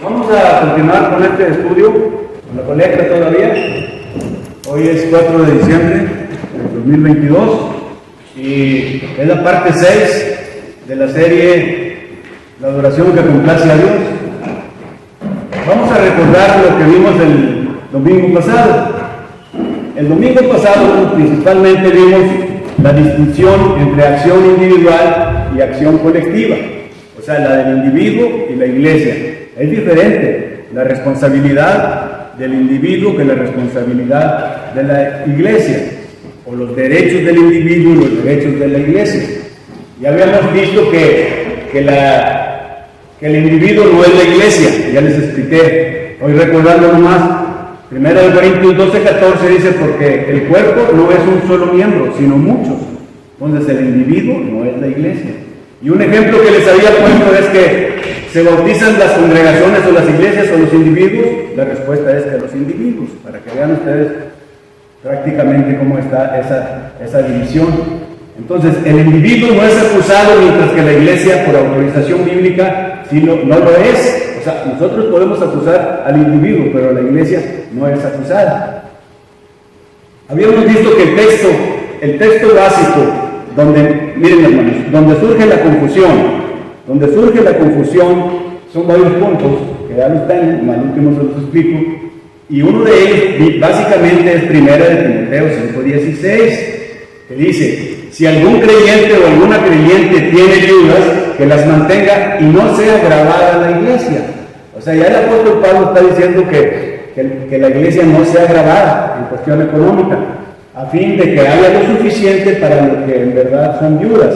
Vamos a continuar con este estudio, con la colecta todavía. Hoy es 4 de diciembre del 2022 y es la parte 6 de la serie La adoración que complace a Dios. Vamos a recordar lo que vimos el domingo pasado. El domingo pasado principalmente vimos la distinción entre acción individual y acción colectiva, o sea, la del individuo y la iglesia. Es diferente la responsabilidad del individuo que la responsabilidad de la iglesia, o los derechos del individuo y los derechos de la iglesia. Ya habíamos visto que el individuo no es la iglesia, ya les expliqué. Hoy recordando nomás, 1 Corintios 12:14 dice, porque el cuerpo no es un solo miembro, sino muchos. Entonces el individuo no es la iglesia. Y un ejemplo que les había puesto es que ¿se bautizan las congregaciones o las iglesias o los individuos? La respuesta es que los individuos, para que vean ustedes prácticamente cómo está esa división. Entonces, el individuo no es acusado, mientras que la iglesia, por autorización bíblica, sí no lo es. O sea, nosotros podemos acusar al individuo, pero la iglesia no es acusada. Habíamos visto que el texto básico, donde, miren hermanos, donde surge la confusión, son varios puntos, que ya los tengo, más último se los explico, y uno de ellos básicamente es 1 Timoteo 5:16, que dice, si algún creyente o alguna creyente tiene viudas, que las mantenga y no sea gravada en la iglesia. O sea, ya el apóstol Pablo está diciendo que la iglesia no sea gravada en cuestión económica, a fin de que haya lo suficiente para los que en verdad son viudas.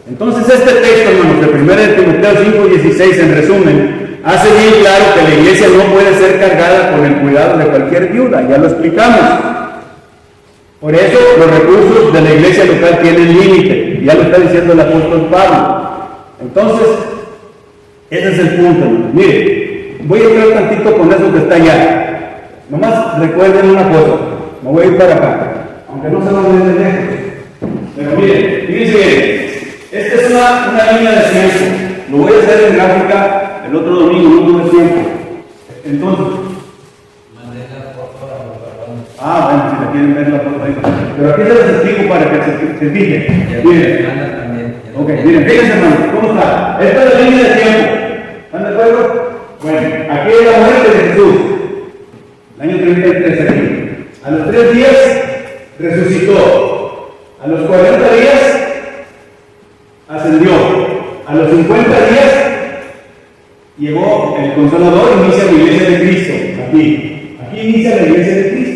Entonces este texto, hermanos, de 1 Timoteo 5:16, en resumen, hace bien claro que la iglesia no puede ser cargada con el cuidado de cualquier viuda, ya lo explicamos. Por eso los recursos de la iglesia local tienen límite, ya lo está diciendo el apóstol Pablo. Entonces, ese es el punto, hermanos. Mire, voy a entrar tantito con eso que está allá. Nomás recuerden una cosa, me voy a ir para acá, aunque no se lo vean de lejos. Pero miren, fíjense, esta es una línea de tiempo. Lo voy a hacer en gráfica el otro domingo, no tuve tiempo. Entonces, bueno, si la quieren ver la foto ahí. Pero aquí se les explico para que se fijen. Miren. Ok, miren, fíjense hermanos, ¿cómo está? Esta es la línea de tiempo. ¿Están de acuerdo? Bueno, aquí es la muerte de Jesús. El año 33 aquí. A los 3 días resucitó. A los 40 días ascendió. A los 50 días llegó el Consolador, inicia la iglesia de Cristo. Aquí inicia la iglesia de Cristo.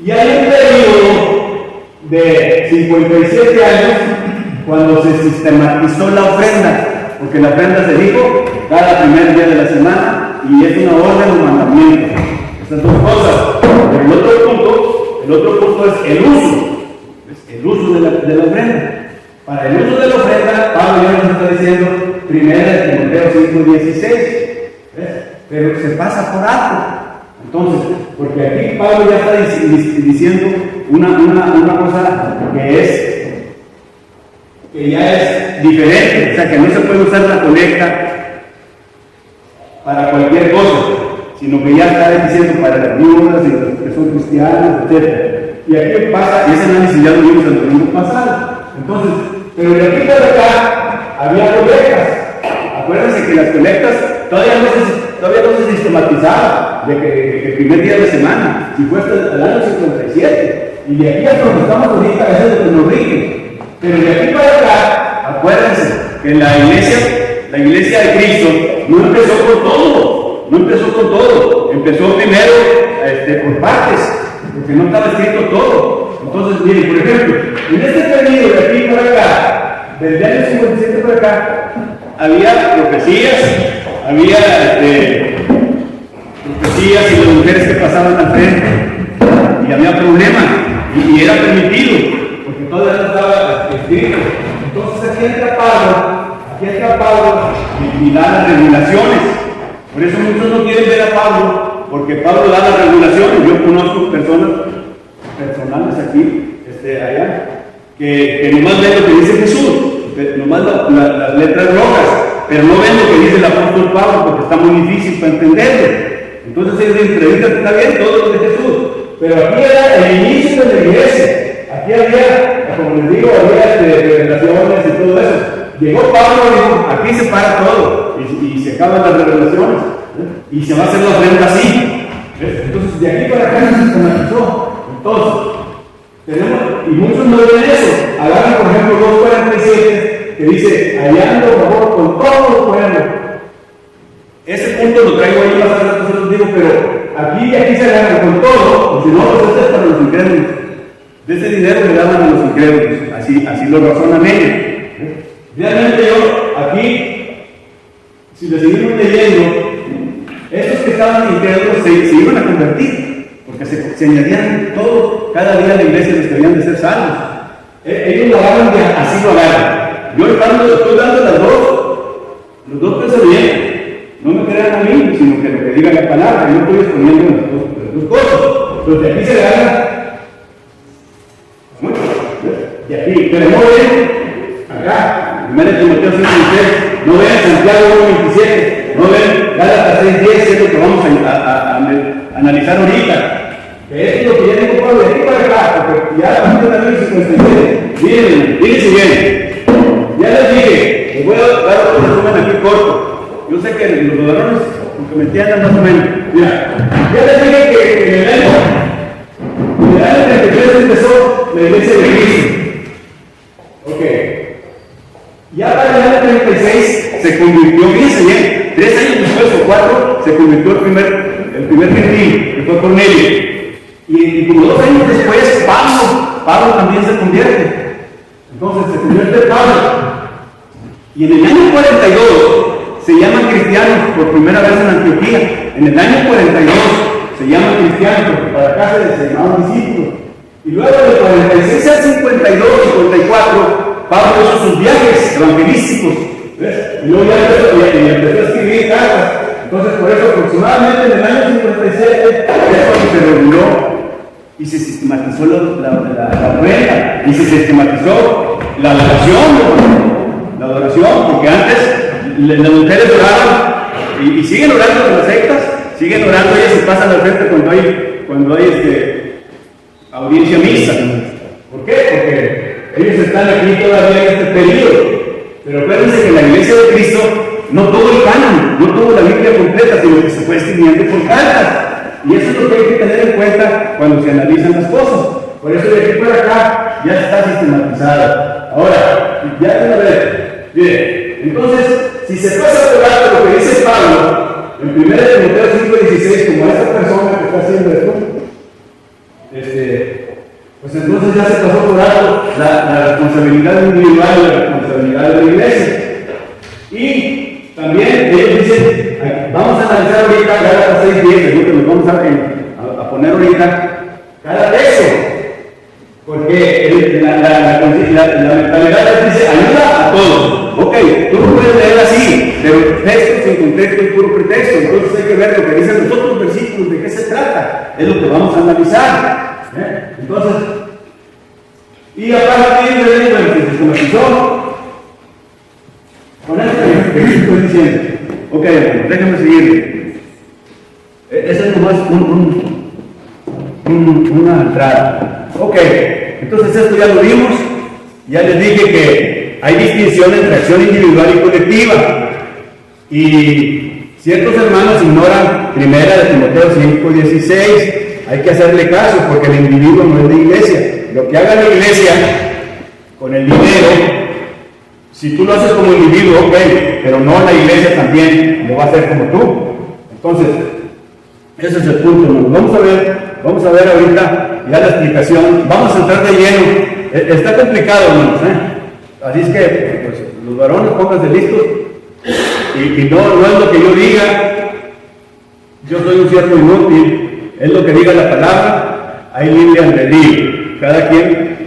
Y hay un periodo de 57 años cuando se sistematizó la ofrenda, porque la ofrenda se dijo cada primer día de la semana y es una orden o mandamiento. Estas dos cosas. Pero el otro punto es el uso de la ofrenda. Para el uso de la ofrenda, Pablo ya nos está diciendo 1 Timoteo 5:16, pero se pasa por alto. Entonces, porque aquí Pablo ya está diciendo una cosa que ya es diferente, o sea, que no se puede usar la colecta para cualquier cosa, sino que ya está diciendo para las viudas y los que son cristianos, etc. Y aquí pasa, y ese análisis ya lo vimos el domingo pasado. Entonces, pero de aquí para acá había colectas. Acuérdense que las colectas todavía no se sistematizaba de que el primer día de semana, si fue hasta el año 57, y de aquí hasta donde estamos ahorita, eso es lo que nos rige. Pero de aquí para acá, acuérdense que la iglesia de Cristo no empezó con todo, empezó primero por partes, porque no estaba escrito todo. Entonces, miren, por ejemplo, en este periodo de aquí para acá, desde el año 57 para acá, había profecías, profecías y las mujeres que pasaban al frente, y había problemas, y era permitido, porque todo eso estaba escrito. Entonces aquí entra Pablo y da las regulaciones. Por eso muchos no quieren ver a Pablo, porque Pablo da las regulaciones. Yo conozco personales aquí, allá, que nomás ven lo que dice Jesús, nomás las letras rojas, pero no ven lo que dice el apóstol Pablo porque está muy difícil para entenderlo. Entonces ellos dicen, predícate, está bien, todo lo de Jesús. Pero aquí era el inicio de la iglesia. Aquí había, como les digo, había revelaciones y todo eso. Llegó Pablo y dijo, aquí se para todo y se acaban las revelaciones, y se va a hacer la ofrenda así. Entonces de aquí para acá se sistematizó. Entonces, tenemos, y muchos no ven eso. Agarran por ejemplo 2:47 que dice, hallando favor con todos los pueblos. Ese punto lo traigo ahí más adelante, se los digo, pero aquí se agarran con todo, y si no, pues este es para los incrédulos. De ese dinero le daban a los incrédulos, así lo razonan ellos. Realmente yo, aquí, si le seguimos leyendo, estos que estaban incrédulos se iban a convertir, porque se añadían todo, cada día a la iglesia les debían de ser salvos. Ellos lo agarran así lo agarran. Yo estoy dando los dos pensamientos. No me crean a mí, sino que lo que diga la palabra. Yo estoy exponiendo las dos cosas. Entonces de aquí se agarra mucho. De aquí, pero no ven acá, 1 Timoteo 5:6, no ven Santiago 1:27, no ven Gálatas 6:10, que es lo que vamos a analizar ahorita. Que es lo que ya dijo Pablo, de aquí para acá, porque ya a partir de la 57. Miren, fíjense bien. Ya les dije, les voy a dar otro resumen aquí corto. Yo sé que los varones, aunque me entiendan más o menos. Mira, ya les dije que en el año 33 empezó la iglesia de Cristo. Ok. Ya para el año 36 se convirtió, fíjense bien, 3 años después o 4, se convirtió el primer gentil, que fue Cornelio. Y como 2 años después, Pablo también se convierte. Entonces se convierte Pablo. Y en el año 42 se llaman cristianos por primera vez en Antioquía. En el año 42 se llaman cristianos porque para acá se llamaban discípulos. Y luego de 46 al 52, 54, Pablo hizo sus viajes evangelísticos. ¿Ves? Y luego ya empezó a escribir cartas. Entonces, por eso aproximadamente en el año 57 es cuando se reguló y se sistematizó la ofrenda y se sistematizó la adoración, porque antes las mujeres oraban y siguen orando en las sectas, siguen orando, ellas se pasan al frente cuando hay audiencia mixta. ¿Por qué? Porque ellos están aquí todavía en este periodo. Pero acuérdense que en la iglesia de Cristo no todo el canon, no toda la Biblia completa, sino que se fue escribiendo por cartas. Y eso es lo que hay que tener en cuenta cuando se analizan las cosas. Por eso de aquí para acá ya está sistematizado. Ahora, ya de una vez, mire, entonces, si se pasa por alto lo que dice Pablo, en 1 Timoteo 5:16, como esa persona que está haciendo esto, pues entonces ya se pasó por alto la responsabilidad individual y la responsabilidad de la iglesia. Y también ellos dicen, vamos a analizar ahorita Gálatas 6:10, es lo que nos vamos a poner ahorita, cada texto, porque la mentalidad dice, ayuda a todos. Ok, tú lo puedes leer así, pero texto sin contexto es puro pretexto, entonces hay que ver lo que dicen los otros versículos, de qué se trata, es lo que vamos a analizar. Entonces, y aparte de eso, que se sistematizó, con esto que estoy diciendo. Ok, déjame seguir. Esa es nomás una entrada. Ok, entonces esto ya lo vimos. Ya les dije que hay distinción entre acción individual y colectiva. Y ciertos hermanos ignoran 1 Timoteo 5:16. Hay que hacerle caso porque el individuo no es la iglesia. Lo que haga la iglesia con el dinero, si tú lo haces como individuo, ok, pero no la iglesia también lo va a hacer como tú. Entonces, ese es el punto, hermanos. Vamos a ver ahorita ya la explicación. Vamos a entrar de lleno. Está complicado, hermanos, Así es que, pues, los varones pónganse listos. Y no es lo que yo diga. Yo soy un siervo inútil. Es lo que diga la palabra. Hay libre albedrío. Cada quien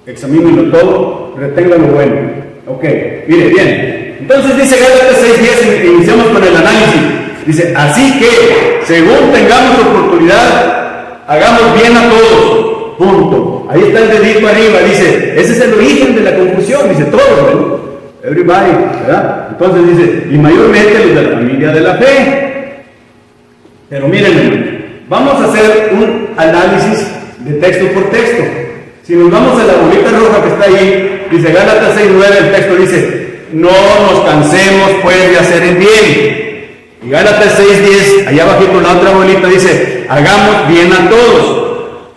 examínelo todo, retenga lo bueno. Ok, mire bien. Entonces dice Gálatas 6:10, iniciamos con el análisis. Dice, así que, según tengamos oportunidad, hagamos bien a todos. Punto. Ahí está el dedito arriba, dice, ese es el origen de la confusión, dice todo, ¿no? everybody, ¿verdad? Entonces dice, y mayormente los de la familia de la fe. Pero miren, vamos a hacer un análisis de texto por texto. Si nos vamos a la bolita roja que está ahí, dice Gálatas 6:9, el texto dice, no nos cansemos pues de hacer el bien. Y Gálatas 6:10, allá abajito la otra bolita dice, hagamos bien a todos.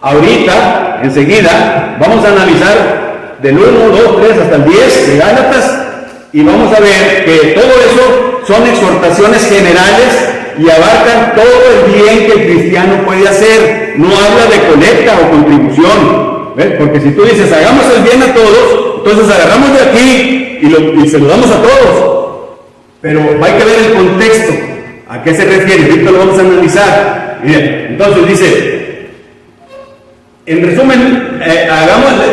Ahorita, enseguida, vamos a analizar del 1, 2, 3 hasta el 10 de Gálatas y vamos a ver que todo eso son exhortaciones generales y abarcan todo el bien que el cristiano puede hacer. No habla de colecta o contribución, ¿ves? Porque si tú dices, hagamos el bien a todos, entonces agarramos de aquí y se lo damos a todos. Pero hay que ver el contexto, a qué se refiere, ahorita lo vamos a analizar. Bien, entonces dice, en resumen,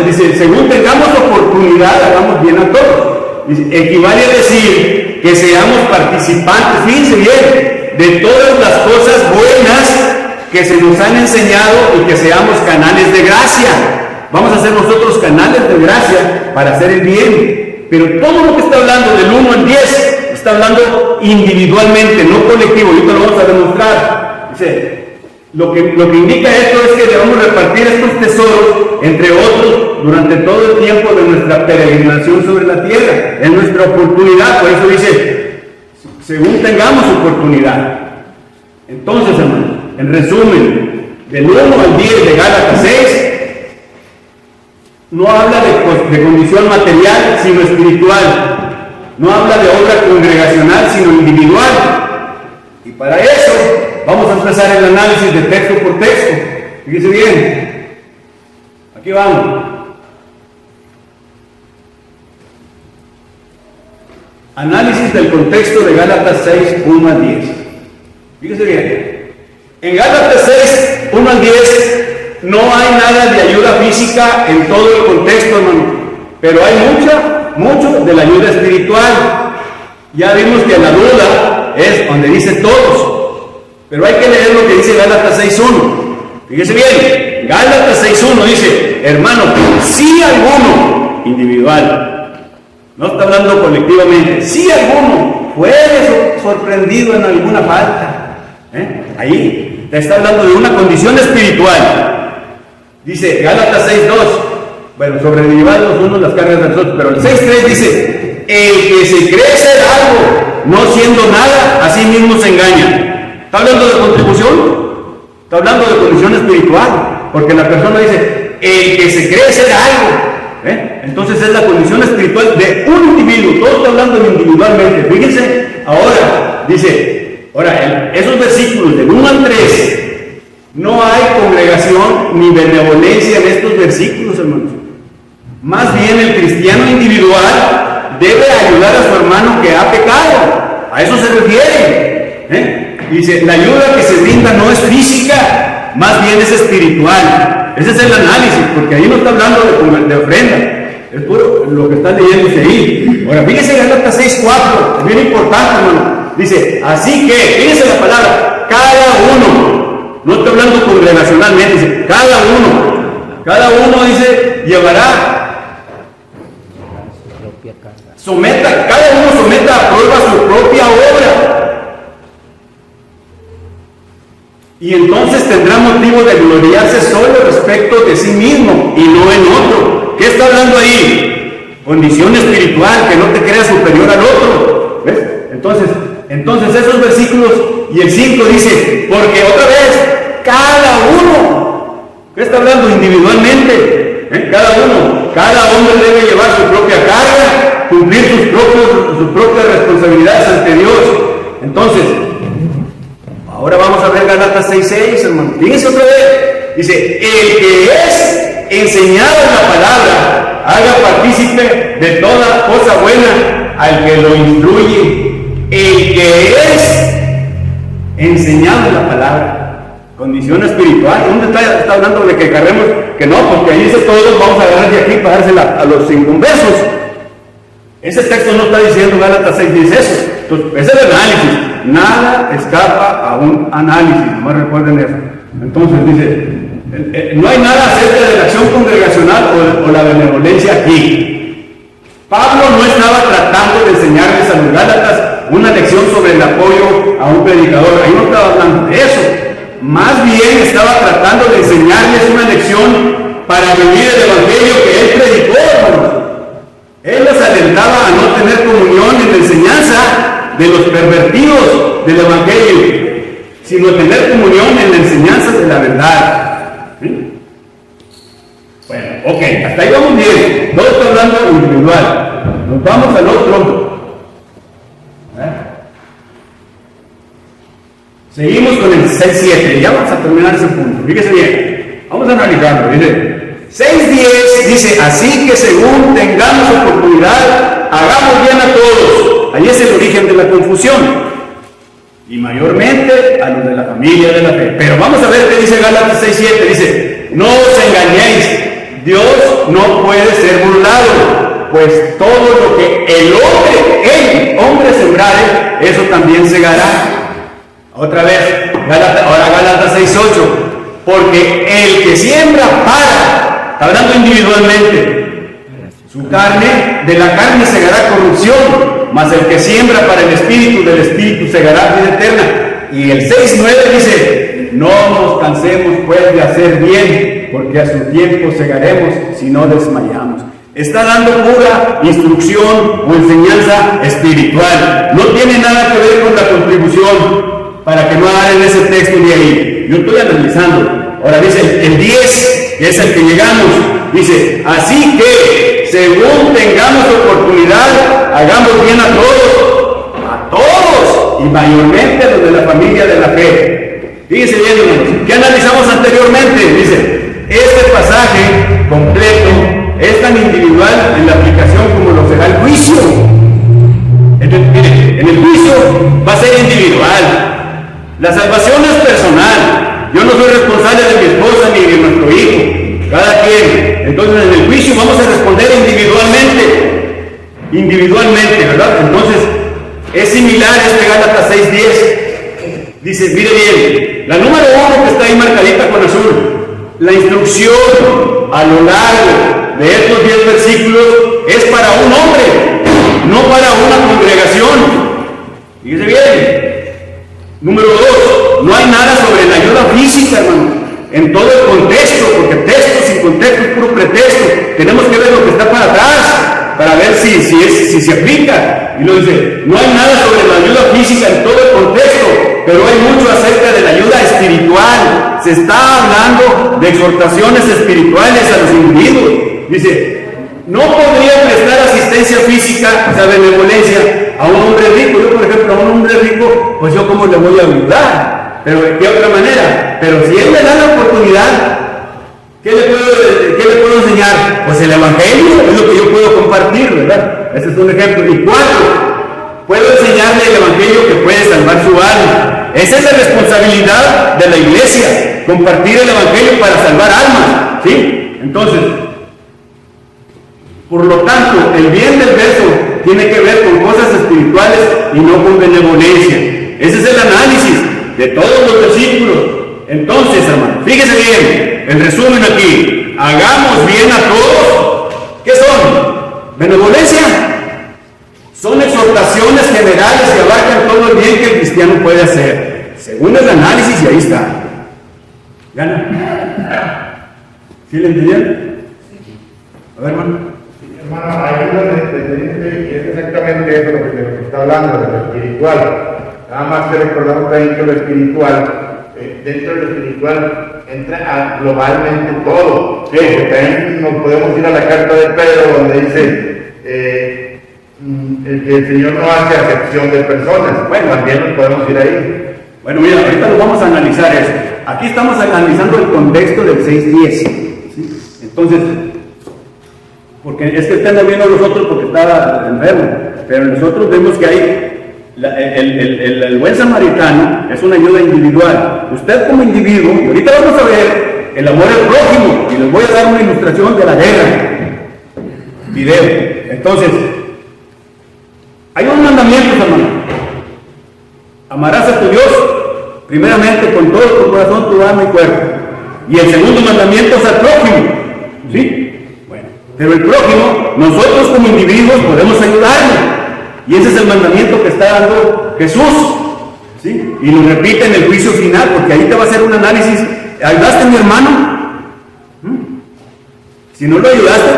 dice, según tengamos oportunidad, hagamos bien a todos. Dice, equivale a decir que seamos participantes, fíjense bien, de todas las cosas buenas que se nos han enseñado y que seamos canales de gracia. Vamos a ser nosotros canales de gracia para hacer el bien. Pero todo lo que está hablando del 1 al 10, está hablando individualmente, no colectivo. Ahorita lo vamos a demostrar. Dice, lo que indica esto es que debemos repartir estos tesoros entre otros durante todo el tiempo de nuestra peregrinación sobre la tierra. Es nuestra oportunidad, por eso dice, según tengamos oportunidad. Entonces, hermano, en resumen, del 1 al 10 de Gálatas 6, no habla de condición material, sino espiritual. No habla de obra congregacional, sino individual. Y para eso vamos a empezar el análisis de texto por texto. Fíjense bien. Aquí vamos. Análisis del contexto de Gálatas 6, 1 al 10. Fíjense bien. En Gálatas 6, 1 al 10, no hay nada de ayuda física en todo el contexto, hermano. Pero hay mucho de la ayuda espiritual. Ya vimos que la duda es donde dice todos. Pero hay que leer lo que dice Gálatas 6.1. Fíjese bien, Gálatas 6.1 dice, hermano, si alguno individual, no está hablando colectivamente, si alguno fue sorprendido en alguna falta, ahí te está hablando de una condición espiritual. Dice Gálatas 6.2, bueno, sobrellevar los unos las cargas de los otros, pero el 6.3 dice, el que se cree ser algo, no siendo nada, a sí mismo se engaña. ¿Está hablando de contribución? Está hablando de condición espiritual, porque la persona dice, el que se cree ser algo, entonces es la condición espiritual de un individuo. Todo está hablando individualmente. Fíjense, ahora, dice, esos versículos del 1 al 3, no hay congregación ni benevolencia en estos versículos, hermanos. Más bien el cristiano individual debe ayudar a su hermano que ha pecado. A eso se refiere. Dice, la ayuda que se brinda no es física, más bien es espiritual. Ese es el análisis, porque ahí no está hablando de ofrenda. Es puro lo que está leyéndose ahí. Ahora, fíjese Gálatas 6.4, es bien importante, hermano. Dice, así que, fíjese la palabra, cada uno. No está hablando congregacionalmente, dice, cada uno dice, llevará, cada uno someta a prueba su propia obra. Y entonces tendrá motivo de gloriarse solo respecto de sí mismo y no en otro. ¿Qué está hablando ahí? Condición espiritual, que no te creas superior al otro. ¿Ves? Entonces esos versículos y el 5 dice, porque otra vez, cada uno, ¿qué está hablando? Individualmente, cada hombre debe llevar su propia carga, cumplir sus propias responsabilidades ante Dios. Entonces, ahora vamos a ver Gálatas 6.6, hermano. Fíjense otra vez, dice, el que es enseñado en la palabra, haga partícipe de toda cosa buena al que lo instruye. El que es enseñado en la palabra, condición espiritual. ¿Dónde está hablando de que agarremos? Que no, porque ahí dice todos vamos a agarrar de aquí para dársela a los inconversos. Ese texto no está diciendo Gálatas 6 dice eso. Entonces, ese es el análisis. Nada escapa a un análisis, nomás recuerden eso. Entonces dice, no hay nada acerca de la acción congregacional o la benevolencia aquí. Pablo no estaba tratando de enseñarles a los Gálatas una lección sobre el apoyo a un predicador. Ahí no estaba hablando de eso. Más bien estaba tratando de enseñarles una lección para vivir el evangelio que él predicó, hermanos. Él les alentaba a no tener comunión en la enseñanza de los pervertidos del evangelio, sino tener comunión en la enseñanza de la verdad. ¿Sí? Bueno, ok, hasta ahí vamos bien. Todo está hablando individual. Nos vamos al otro. Seguimos con el 6.7. Ya vamos a terminar ese punto. Fíjese bien. Vamos a analizarlo. Dice 6.10 dice, así que según tengamos oportunidad, hagamos bien a todos. Ahí es el origen de la confusión. Y mayormente a los de la familia de la fe. Pero vamos a ver qué dice Gálatas 6.7. Dice, no os engañéis. Dios no puede ser burlado, pues todo lo que el hombre sembrare, eso también segará. Otra vez, ahora Gálatas 6.8, porque el que siembra para, está hablando individualmente, su carne, de la carne segará corrupción, mas el que siembra para el Espíritu, del Espíritu segará vida eterna. Y el 6.9 dice, no nos cansemos pues de hacer bien, porque a su tiempo segaremos si no desmayamos. Está dando pura instrucción o enseñanza espiritual. No tiene nada que ver con la contribución, para que no hagan ese texto de ahí. Yo estoy analizando. Ahora dice el 10, que es el que llegamos, dice, así que según tengamos oportunidad, hagamos bien a todos, y mayormente a los de la familia de la fe. Fíjense bien, hermanos, ¿qué analizamos anteriormente? Dice, este pasaje completo es tan individual en la aplicación como lo será el juicio. En el juicio va a ser individual. La salvación es personal. Yo no soy responsable de mi esposa ni de nuestro hijo. Cada quien. Entonces en el juicio vamos a responder individualmente, ¿verdad? Entonces es similar este Gálatas 6.10. Dice, mire bien, la número 1 que está ahí marcadita con azul, la instrucción a lo largo de estos 10 versículos es para un hombre, no para una congregación. Fíjese bien. Número 2, no hay nada sobre la ayuda física, hermano, en todo el contexto, porque texto sin contexto es puro pretexto. Tenemos que ver lo que está para atrás, para ver si se aplica. Y lo dice, no hay nada sobre la ayuda física en todo el contexto, pero hay mucho acerca de la ayuda espiritual. Se está hablando de exhortaciones espirituales a los individuos. Dice, no podría prestar asistencia física, o sea, benevolencia, a un hombre rico. Yo, por ejemplo, a un hombre rico, pues yo cómo le voy a ayudar, pero de qué otra manera. Pero si él me da la oportunidad, ¿qué le puedo enseñar? Pues el evangelio es lo que yo puedo compartir, ¿verdad? Ese es un ejemplo. Y 4, puedo enseñarle el evangelio que puede salvar su alma. Esa es la responsabilidad de la iglesia, compartir el evangelio para salvar almas, ¿sí? Entonces, por lo tanto, el bien del verso tiene que ver con cosas espirituales y no con benevolencia. Ese es el análisis de todos los versículos. Entonces, hermano, fíjese bien, el resumen aquí, hagamos bien a todos. ¿Qué son? ¿Benevolencia? Son exhortaciones generales que abarcan todo el bien que el cristiano puede hacer, según el análisis, y ahí está. ¿Gana? ¿Sí le entendieron? A ver, hermano. Hermano, hay que es exactamente eso lo que está hablando, de lo espiritual. Nada más que recordamos también que lo espiritual, dentro de lo espiritual, entra globalmente todo. Sí. Porque también nos podemos ir a la carta de Pedro, donde dice que el Señor no hace acepción de personas. Bueno, también nos podemos ir ahí. Bueno, mira, ahorita lo vamos a analizar eso. Aquí estamos analizando el contexto del 6.10. ¿Sí? Entonces, porque es que están viendo nosotros porque estaba enfermo, pero nosotros vemos que hay el buen samaritano es una ayuda individual. Usted como individuo, y ahorita vamos a ver el amor al prójimo, y les voy a dar una ilustración de la guerra. Video. Entonces, hay un mandamiento, hermano. Amarás a tu Dios, primeramente con todo tu corazón, tu alma y cuerpo. Y el segundo mandamiento es al prójimo. ¿Sí? Bueno. Pero el prójimo, nosotros como individuos podemos ayudarle. Y ese es el mandamiento que está dando Jesús. ¿Sí? Y lo repite en el juicio final, porque ahí te va a hacer un análisis. ¿Ayudaste a mi hermano? Si no lo ayudaste,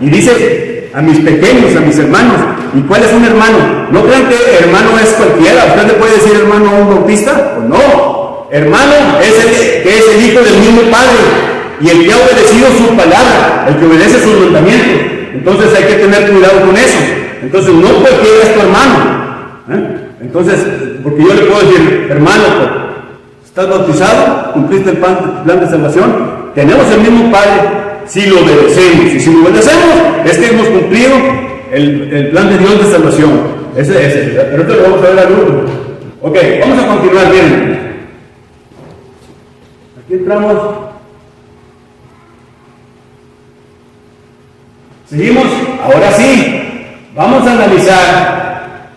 y dice a mis pequeños, a mis hermanos. ¿Y cuál es un hermano? No crean que hermano es cualquiera. ¿Usted le puede decir hermano a un bautista? Pues no. Hermano es el hijo del mismo Padre, y el que ha obedecido su palabra, el que obedece sus mandamientos. Entonces hay que tener cuidado con eso. Entonces no cualquiera es tu hermano. Entonces, porque yo le puedo decir, hermano, pues, ¿estás bautizado? ¿Cumpliste el plan de salvación? Tenemos el mismo Padre si lo obedecemos. Y si lo obedecemos, es que hemos cumplido el plan de Dios de salvación. Ese. Pero esto lo vamos a ver al último. Ok, vamos a continuar bien. Aquí entramos. Seguimos. Ahora sí, vamos a analizar.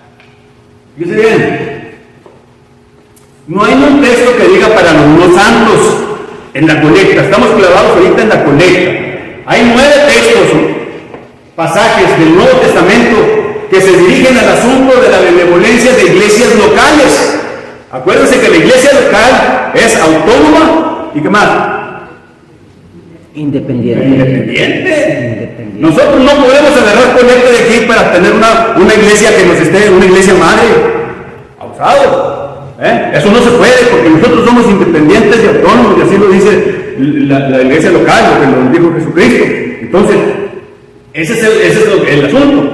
Fíjense bien. No hay un texto que diga para los no santos en la colecta. Estamos clavados ahorita en la colecta. Hay 9 textos, pasajes del Nuevo Testamento que se dirigen al asunto de la benevolencia de iglesias locales. Acuérdense que la iglesia local es autónoma y ¿qué más? Independiente. Nosotros no podemos agarrar colecta de aquí para tener una iglesia que nos esté, una iglesia madre. Abusado. Eso no se puede, porque nosotros somos independientes y autónomos, y así lo dice la iglesia local, lo que nos dijo Jesucristo. Entonces, ese es el asunto.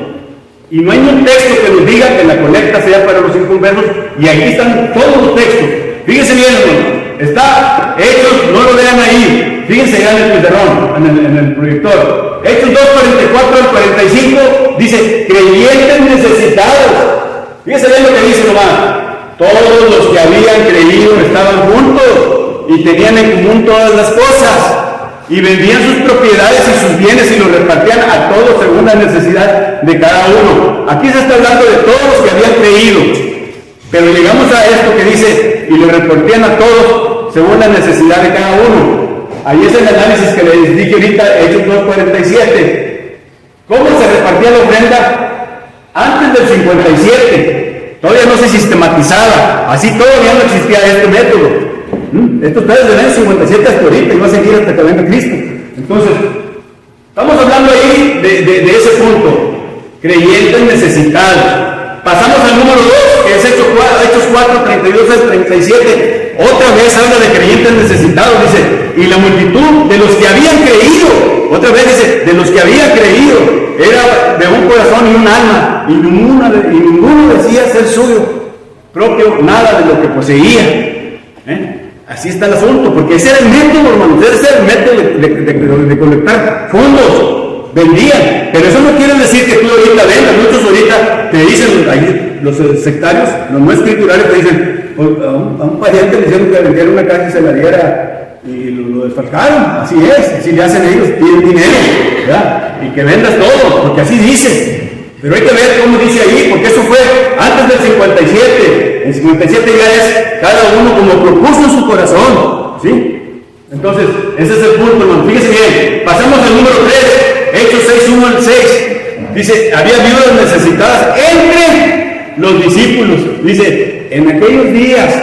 Y no hay un texto que nos diga que la colecta sea para los inconversos, y aquí están todos los textos. Fíjense bien, hermano. Está Hechos, no lo vean ahí. Fíjense ya en el pizarrón, en el proyector. Hechos 2:44 al 45 dice: creyentes necesitados. Fíjense bien lo que dice nomás. Todos los que habían creído estaban juntos y tenían en común todas las cosas, y vendían sus propiedades y sus bienes y los repartían a todos según la necesidad de cada uno. Aquí se está hablando de todos los que habían creído, pero llegamos a esto que dice: y lo repartían a todos según la necesidad de cada uno. Ahí es el análisis que les dije ahorita, Hechos 2:47. ¿Cómo se repartía la ofrenda? Antes del 57 todavía no se sistematizaba, así todavía no existía este método. Esto está desde el año 57 hasta ahorita y va a seguir hasta que venga Cristo. Entonces, estamos hablando ahí de ese punto, creyentes necesitados. Pasamos al número 2, que es Hechos 4, 32 al 37. Otra vez habla de creyentes necesitados, dice: y la multitud de los que habían creído, otra vez dice, de los que habían creído, era de un corazón y un alma, y ninguno decía ser suyo propio nada de lo que poseía. Así está el asunto, porque ese era el método, hermanos, ese era el método de colectar fondos. Vendían, pero eso no quiere decir que tú ahorita vendas. Muchos ahorita te dicen, ahí, los sectarios, los no escriturales te dicen, a un pariente le hicieron que vendiera una casa y se la diera y lo desfalcaron. Así es, así le hacen ellos, piden dinero, ¿verdad? Y que vendas todo, porque así dice. Pero hay que ver cómo dice ahí, porque eso fue antes del 57. El 57 ya es cada uno como propuso en su corazón, ¿sí? Entonces, ese es el punto, hermano. Fíjese bien, pasamos al número 3. Hechos 6:1 al 6, dice: había viudas necesitadas entre los discípulos. Dice: en aquellos días,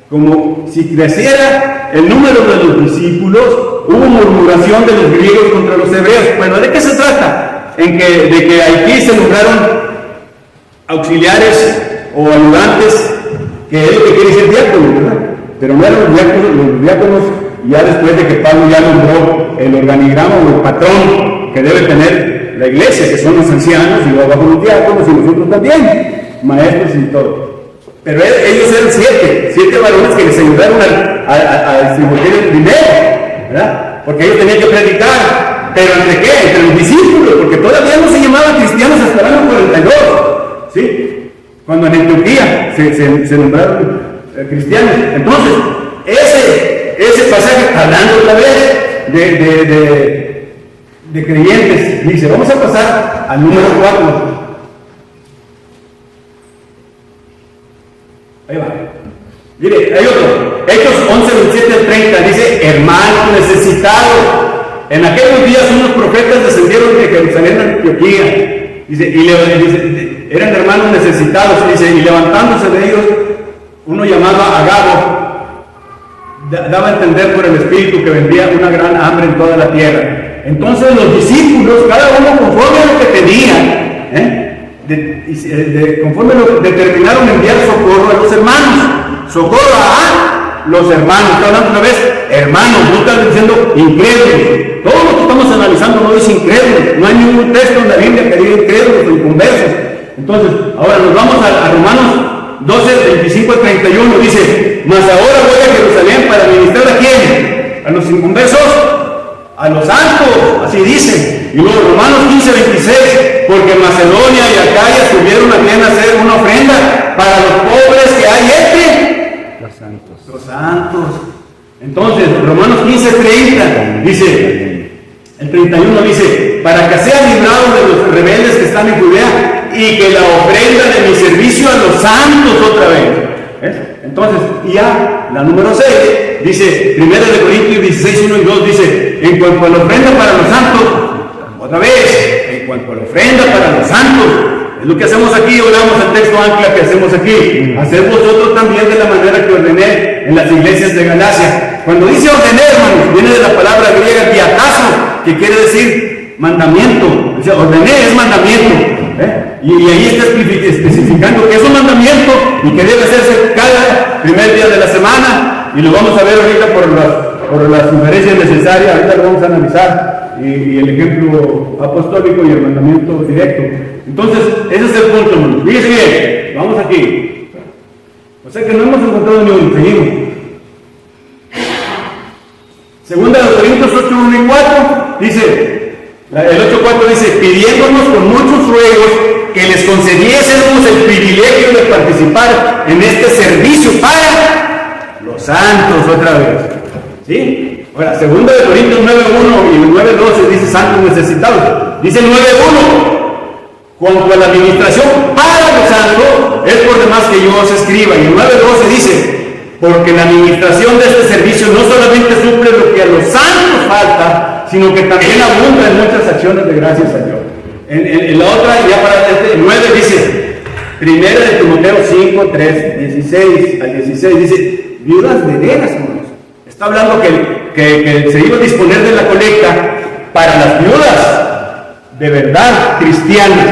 como si creciera el número de los discípulos, hubo murmuración de los griegos contra los hebreos. Bueno, ¿de qué se trata? De que aquí se nombraron auxiliares o ayudantes, que es lo que quiere decir diáconos, ¿verdad? Pero no eran los diáconos ya después de que Pablo ya nombró el organigrama o el patrón que debe tener la iglesia, que son los ancianos, y luego abajo los diáconos, y nosotros también, maestros y todo. Pero ellos eran 7 varones que les ayudaron a distribuir el dinero, ¿verdad? Porque ellos tenían que predicar. ¿Pero entre qué? Entre los discípulos, porque todavía no se llamaban cristianos hasta el año 42, ¿sí? Cuando en Antioquía se nombraron cristianos. Entonces, ese pasaje, hablando otra vez de creyentes, dice: vamos a pasar al número 4. Ahí va. Mire, hay otro. Hechos 11, 27 al 30, dice: hermano necesitado. en aquellos días unos profetas descendieron de Jerusalén a Antioquía, dice, eran hermanos necesitados, dice, y levantándose de ellos, uno llamado Agabo, daba a entender por el Espíritu que vendría una gran hambre en toda la tierra. Entonces los discípulos, cada uno conforme a lo que tenían, conforme a lo que determinaron enviar socorro a los hermanos, socorro a los hermanos. Estoy hablando una vez, hermanos, no están diciendo incrédulos. Todo lo que estamos analizando no es incrédulo, no hay ningún texto en la Biblia que diga incrédulos o inconversos. Entonces, ahora nos vamos a Romanos 12, 25 al 31, dice, mas ahora voy a Jerusalén para ministrar a quién, a los inconversos, a los santos, así dice. Y luego Romanos 15, 26, porque Macedonia y Acaya subieron a bien a hacer una ofrenda para los pobres que hay Los santos. los santos. Entonces, Romanos 15, 30, dice, el 31 dice, para que sean librados de los rebeldes que están en Judea y que la ofrenda de mi servicio a los santos otra vez. ¿Ves? Entonces, y ya, la número 6, dice, 1 Corintios 16, 1 y 2, dice, en cuanto a la ofrenda para los santos, otra vez, en cuanto a la ofrenda para los santos, es lo que hacemos aquí, oramos el texto ancla que hacemos aquí, hacer vosotros también de la manera que ordené en las iglesias de Galacia. Cuando dice ordené, hermanos, viene de la palabra griega diatazo, que quiere decir mandamiento. O sea, ordené es mandamiento. Y ahí está especificando que es un mandamiento y que debe hacerse cada primer día de la semana, y lo vamos a ver ahorita por las sugerencias necesarias. Ahorita lo vamos a analizar, y el ejemplo apostólico y el mandamiento directo. Entonces, ese es el punto, hermanos. Fíjense bien, vamos aquí. O sea que no hemos encontrado ni uno, seguimos. Segunda de Corintios 8, 1 y 4, dice, el 8:4 dice, pidiéndonos con muchos ruegos que les concediésemos el privilegio de participar en este servicio para los santos otra vez. ¿Sí? Ahora, segunda de Corintios 9:1 y 9:12 dice santos necesitados. Dice el 9:1, cuanto a la administración para los santos, es por demás que yo os escriba. Y el 9:12 dice, porque la administración de este servicio no solamente suple lo que a los santos falta, sino que también abunda en muchas acciones de gracias a Dios. En la otra, ya para este 9 dice, 1 de Timoteo 5, 3, 16 al 16, dice, viudas de veras, hermanos. Está hablando que se iba a disponer de la colecta para las viudas de verdad cristianas,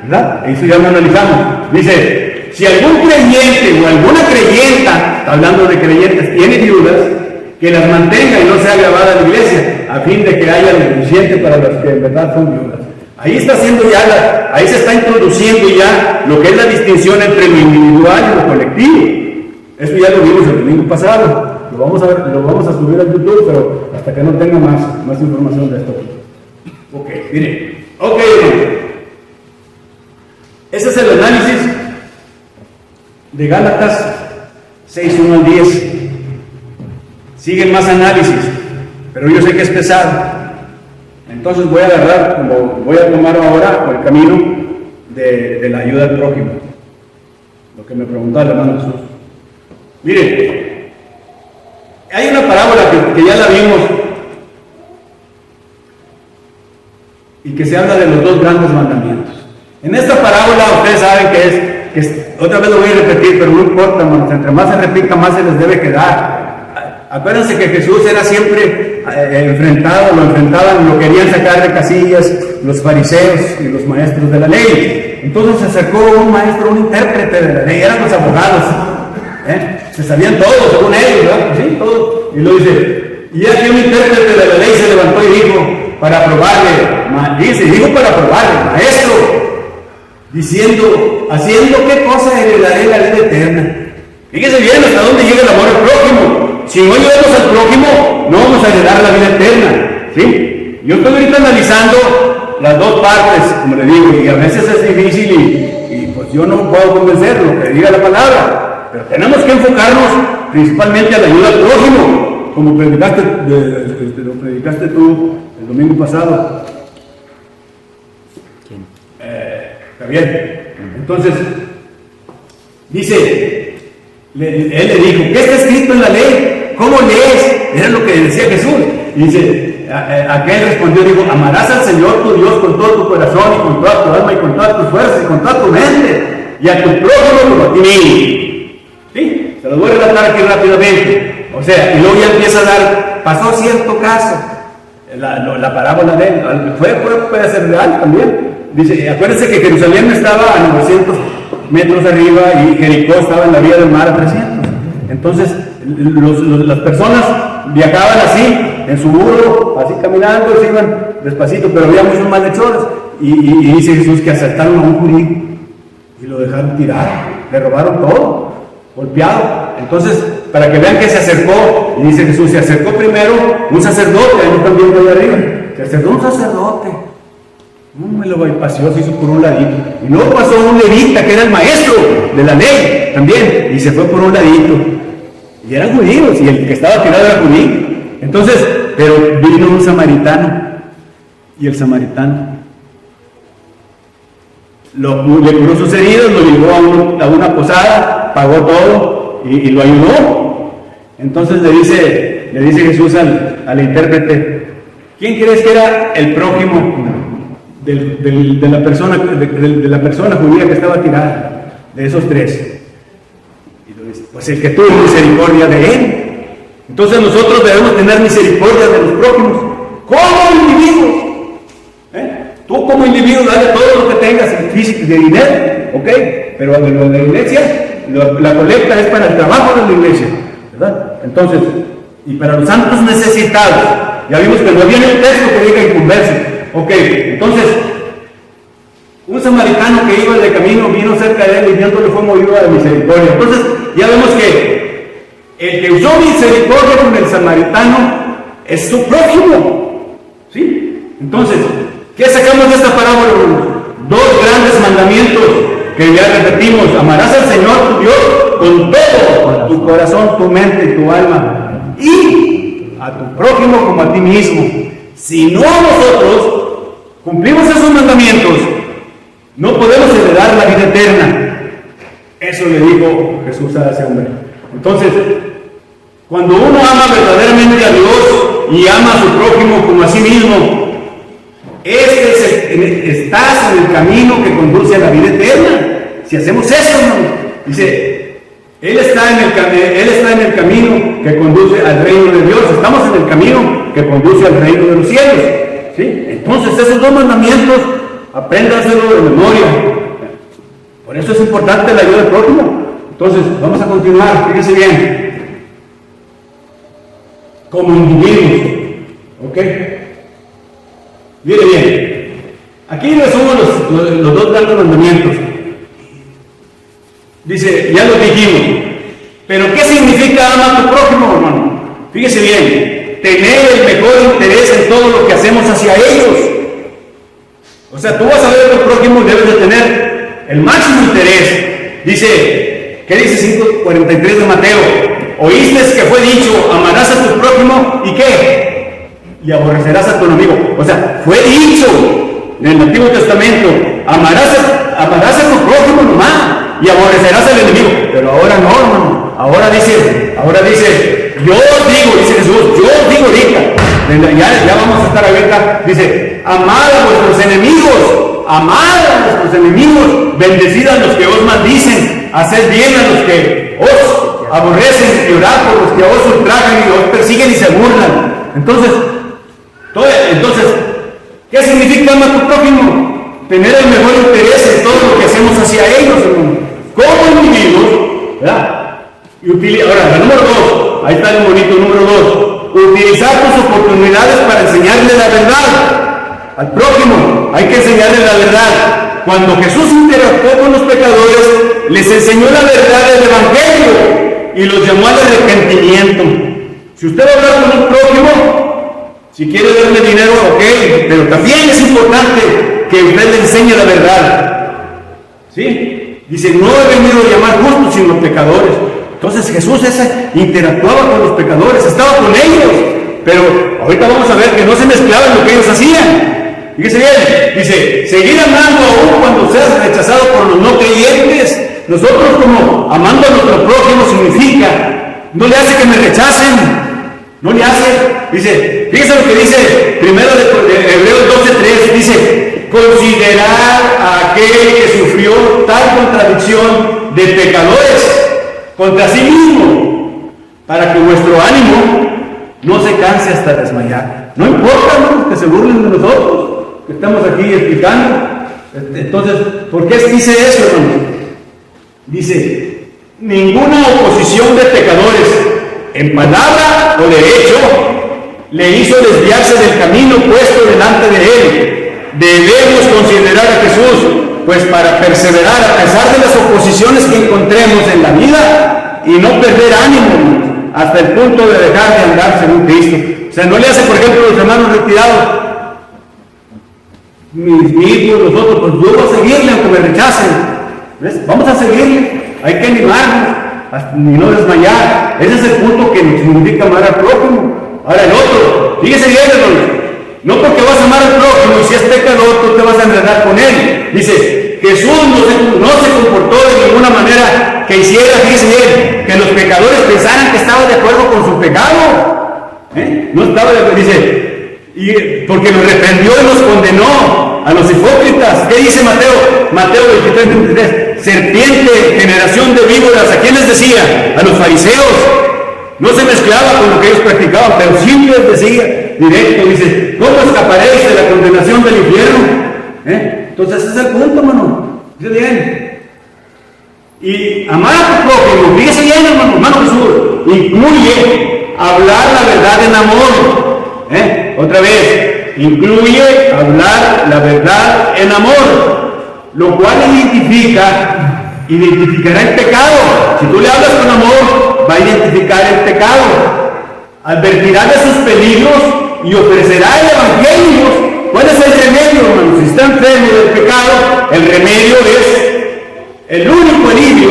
¿verdad? Eso ya lo analizamos. Dice, si algún creyente o alguna creyenta, hablando de creyentes, tiene viudas, que las mantenga y no sea grabada en la iglesia, a fin de que haya lo suficiente para las que en verdad son viudas. Ahí está haciendo ya, ahí se está introduciendo ya lo que es la distinción entre lo individual y lo colectivo. Eso ya lo vimos el domingo pasado. Lo vamos a subir a YouTube, pero hasta que no tenga más información de esto. Ok, miren. Ok, ese es el análisis de Gálatas 6, 1 al 10. Siguen más análisis, pero yo sé que es pesado. Entonces voy a tomar ahora el camino de la ayuda al prójimo. Lo que me preguntaba el hermano Jesús. Miren, hay una parábola que ya la vimos y que se habla de los dos grandes mandamientos. En esta parábola ustedes saben que es otra vez lo voy a repetir, pero no importa, hermanos, entre más se repita, más se les debe quedar. Acuérdense que Jesús era siempre enfrentaban, lo querían sacar de casillas los fariseos y los maestros de la ley. Entonces se acercó un maestro, un intérprete de la ley, eran los abogados, se sabían todos, según ellos, ¿verdad? Sí, todos. Y lo dice, y aquí un intérprete de la ley se levantó y dijo, para probarle, dijo para probarle, maestro, diciendo, haciendo qué cosa heredaré la vida eterna. Fíjese bien hasta dónde llega el amor al prójimo. Si no ayudamos al prójimo, no vamos a heredar la vida eterna. ¿Sí? Yo estoy ahorita analizando las dos partes, como le digo, y a veces es difícil y pues yo no puedo convencer lo que diga la palabra. Pero tenemos que enfocarnos principalmente a la ayuda al prójimo, como lo predicaste tú el domingo pasado. ¿Quién? Javier. Entonces, dice, él le dijo, ¿qué está escrito en la ley? ¿Cómo lees? Era lo que decía Jesús. Y dice, aquel respondió, dijo, amarás al Señor tu Dios con todo tu corazón y con toda tu alma y con todas tus fuerzas y con toda tu mente, y a tu prójimo como a ti mismo. ¿Sí? Se los voy a relatar aquí rápidamente. O sea, y luego ya empieza a dar, pasó cierto caso, la parábola de él, puede ser real también. Dice, acuérdense que Jerusalén estaba a 900 metros arriba y Jericó estaba en la vía del mar a 300. Entonces, las personas viajaban así, en su burro, así caminando, se iban despacito, pero había muchos malhechores. Y dice Jesús que asaltaron a un judío y lo dejaron tirado, le robaron todo, golpeado. Entonces, para que vean que se acercó, y dice Jesús, se acercó primero un sacerdote, ahí también voy arriba, se acercó un sacerdote. Me lo paseó, se hizo por un ladito. Y luego pasó un levita, que era el maestro de la ley, también, y se fue por un ladito. Y eran judíos, y el que estaba tirado era judío. Entonces, pero vino un samaritano, y el samaritano le curó sus heridas, lo llevó a una posada, pagó todo, y lo ayudó. Entonces le dice Jesús al intérprete, ¿quién crees que era el prójimo de la persona judía que estaba tirada? De esos tres. Y lo dice, pues el que tuvo misericordia de él. Entonces nosotros debemos tener misericordia de los prójimos como individuos. Tú como individuo dale todo lo que tengas en físico y de dinero, ¿ok? Pero de lo de la iglesia, la colecta es para el trabajo de la iglesia, ¿verdad? Entonces, y para los santos necesitados, ya vimos que no viene el texto que diga inconverso, ¿ok? Entonces, un samaritano que iba de camino vino cerca de él y viéndole fue movido a la misericordia. Entonces, ya vemos que el que usó misericordia con el samaritano es su prójimo, ¿sí? Entonces, ¿qué sacamos de esta parábola? Dos grandes mandamientos que ya repetimos: amarás al Señor tu Dios con todo tu corazón, tu mente y tu alma, y a tu prójimo como a ti mismo. Si no nosotros cumplimos esos mandamientos, no podemos heredar la vida eterna. Eso le dijo Jesús a ese hombre. Entonces, cuando uno ama verdaderamente a Dios y ama a su prójimo como a sí mismo, estás en el camino que conduce a la vida eterna. Si hacemos eso, ¿no? Dice, Él está en el camino que conduce al reino de Dios. Estamos en el camino que conduce al reino de los cielos, ¿sí? Entonces, esos dos mandamientos, apréndanselo de memoria. Por eso es importante la ayuda del prójimo. Entonces, vamos a continuar, fíjense bien. Como individuos, ¿ok? Mire bien, aquí resumo los dos grandes mandamientos. Dice, ya lo dijimos, pero ¿qué significa amar a tu prójimo, hermano? Fíjese bien, tener el mejor interés en todo lo que hacemos hacia ellos. O sea, tú vas a ver a tu prójimo y debes de tener el máximo interés. Dice, ¿qué dice 5:43 de Mateo? Oíste que fue dicho, amarás a tu prójimo, ¿y qué? Y aborrecerás a tu enemigo. O sea, fue dicho en el Antiguo Testamento, amarás a tu prójimo nomás y aborrecerás al enemigo. Pero ahora no, hermano. Ahora dice, yo os digo, dice Jesús, yo os digo ahorita, ya vamos a estar ahorita, dice, amad a vuestros enemigos, bendecid a los que os maldicen, haced bien a los que os aborrecen y orad por los que os ultrajan y os persiguen y se burlan. Entonces, ¿qué significa amar a tu prójimo? Tener el mejor interés en todo lo que hacemos hacia ellos, hermano, como individuos, ¿verdad? Ahora, la número 2, ahí está el bonito número 2, utilizar tus oportunidades para enseñarle la verdad al prójimo. Hay que enseñarle la verdad. Cuando Jesús interactuó con los pecadores, les enseñó la verdad del Evangelio y los llamó al arrepentimiento. Si usted va a hablar con un prójimo, si quiere darle dinero, ok, pero también es importante que usted le enseñe la verdad. ¿Sí? Dice, no he venido a llamar justos sino pecadores. Entonces Jesús interactuaba con los pecadores, estaba con ellos, pero ahorita vamos a ver que no se mezclaba en lo que ellos hacían. Fíjese bien, dice, seguir amando aún cuando seas rechazado por los no creyentes. Nosotros como amando a nuestro prójimo significa, no le hace que me rechacen, No le hace, dice, fíjese lo que dice primero de Hebreos 12:3, dice, considerar a aquel que sufrió tal contradicción de pecadores contra sí mismo, para que vuestro ánimo no se canse hasta desmayar. No importa, hermanos, que se burlen de nosotros, que estamos aquí explicando. Entonces, ¿por qué dice eso, hermanos? Dice, ninguna oposición de pecadores, en palabra o de hecho, le hizo desviarse del camino puesto delante de él. Debemos considerar a Jesús, pues para perseverar a pesar de las oposiciones que encontremos en la vida y no perder ánimo hasta el punto de dejar de andar según Cristo. O sea, no le hace, por ejemplo, los hermanos retirados, mis hijos, nosotros, pues yo voy a seguirle aunque me rechacen. ¿Ves? Vamos a seguirle, hay que animarnos y no desmayar. Ese es el punto que nos significa amar al prójimo. Ahora el otro, fíjese bien, hermanos, no porque vas a amar al prójimo y si es pecador tú te vas a enredar con él. Dice, Jesús no se comportó de ninguna manera que hiciera, fíjese bien, que los pecadores pensaran que estaba de acuerdo con su pecado. No estaba de acuerdo, dice, y porque nos reprendió y nos condenó a los hipócritas. ¿Qué dice Mateo? Mateo 23:23. Serpiente, generación de víboras. ¿A quién les decía? A los fariseos. No se mezclaba con lo que ellos practicaban, pero siempre les decía directo. Dice, ¿cómo escaparéis de la condenación del infierno? Entonces ese es el punto, hermano. Dice bien. Y amar a tu prójimo, fíjese bien, hermano Jesús, incluye hablar la verdad en amor. Otra vez, incluye hablar la verdad en amor, lo cual identificará el pecado. Si tú le hablas con amor, va a identificar el pecado, advertirá de sus peligros y ofrecerá el evangelio. ¿Cuál es el remedio, hermano? Si está enfermo del pecado, el remedio es el único alivio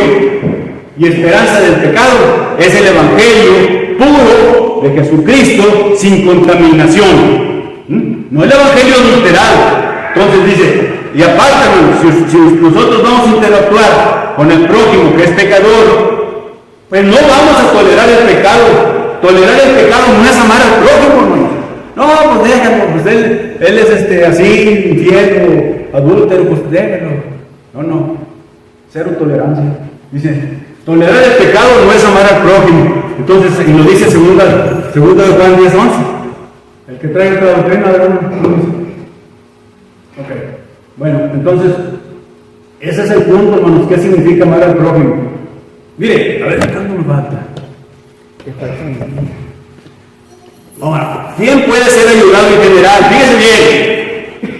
y esperanza del pecado, es el evangelio puro de Jesucristo sin contaminación. No el evangelio adulterado. Entonces dice, y aparte, hermano, si nosotros vamos a interactuar con el prójimo que es pecador, pues no vamos a tolerar el pecado. Tolerar el pecado no es amar al prójimo, hermano. No, pues déjalo, pues él es así, infiel o adúltero, pues déjalo. No, cero tolerancia. Dice, tolerar el pecado no es amar al prójimo. Entonces, y lo dice segunda de Juan 10:11. El que trae esta doctrina, ¿verdad? Ok. Bueno, entonces, ese es el punto, hermanos. ¿Qué significa amar al prójimo? Mire, a ver, acá no me falta. Ahora, ¿quién puede ser ayudado en general? Fíjese bien,